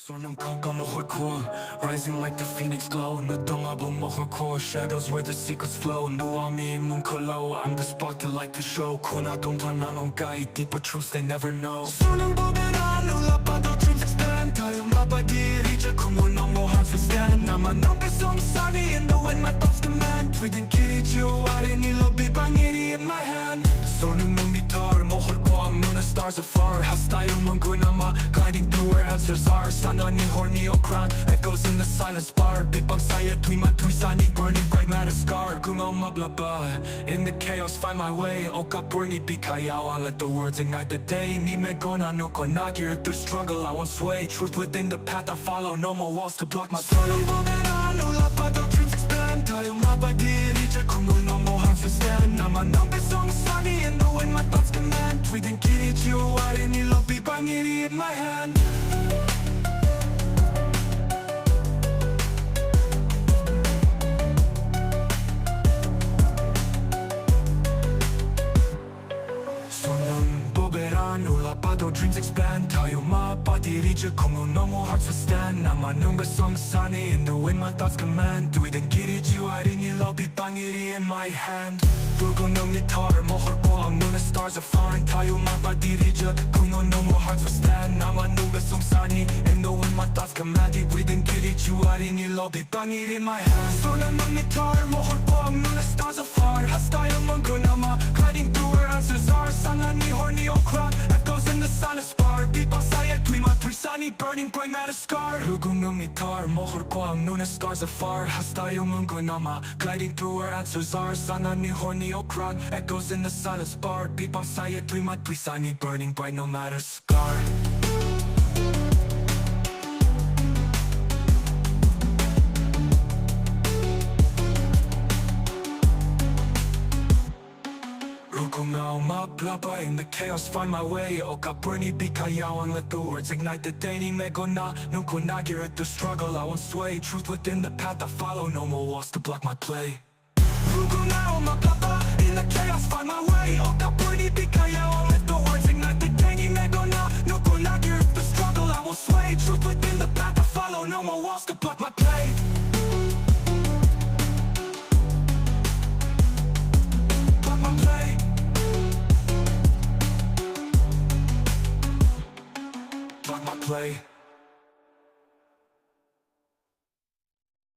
손은 깜깜한 core, rising like the phoenix glow. 눈동아본 먹을 core, shadows where the secrets flow. 누워미 뭉클로, I'm the spark to light the show. 코나 동탄한 온가이, deeper truths they never know. 손은 보배라, 놀라봐도 dreams expand. 다음아 바디 이제 꿈은 너무 hard to stand. 나만 넘길 somebody in the wind, my thoughts demand. tweeting 길이 지워와린 일로 비방일이 in my hand. 손은 눈이 덜 먹을 꽉 눈은 stars afar. hostile 그나마 gliding through where answers are. 산안이 horny or crown, echoes in the silence bar. 빛밤 사이에 뒤만 둘산이 burning bright matter scar. 궁엄 blah. In the chaos find my way. 억압불이 비카야와 let the words ignite the day. 님의거나 누거나 geared through struggle I won't sway. Truth within the path I follow. No more walls to block my 손은 보배라 놀라봐도 dreams expand. 다음아 바디 이제 꿈은 너무 hard to stand. 나만 넘길 somebody in the wind my thoughts command. tweeting 길이 지워와린 일로 비방일이 in my hand. 놀라봐도 dreams expand. 다요마 body 이제 꿈은 너무 hard to stand. 나만 눈과 somebody in the wind my thoughts command. 뛰던 길이 지워린 일로 빛방일이 in my hand. 붉은 눈이 털 먹을 꽉 눈에 stars are falling. 다요마 body 이제 꿈은 너무 hard to stand. 나만 눈과 somebody in the wind my thoughts command. 뛰던 길이 지워린 일로 빛방일이 in my hand. 붉은 눈이 털 먹을 꽉 눈에 stars are falling. hostile 그나마 gliding through where answers are. 상한이 horny or crown, echoes in the silence bar. 빛밤 사이에 뒤만 불산이 burning bright matter scar. 붉은 눈이 털 먹을 꽉 눈에 stars afar. hostile 그나마 gliding through where answers are. 상한이 horny or crown, echoes in the silence bar. 빛밤 사이에 뒤만 불산이 burning bright no matter scar. blah. In the chaos find my way. 억압불이 비카야왕 let the words ignite the day. 님의거나 누구나 geared through struggle I won't sway. Truth within the path I follow. No more walls to block my play. blah. In the chaos find my way.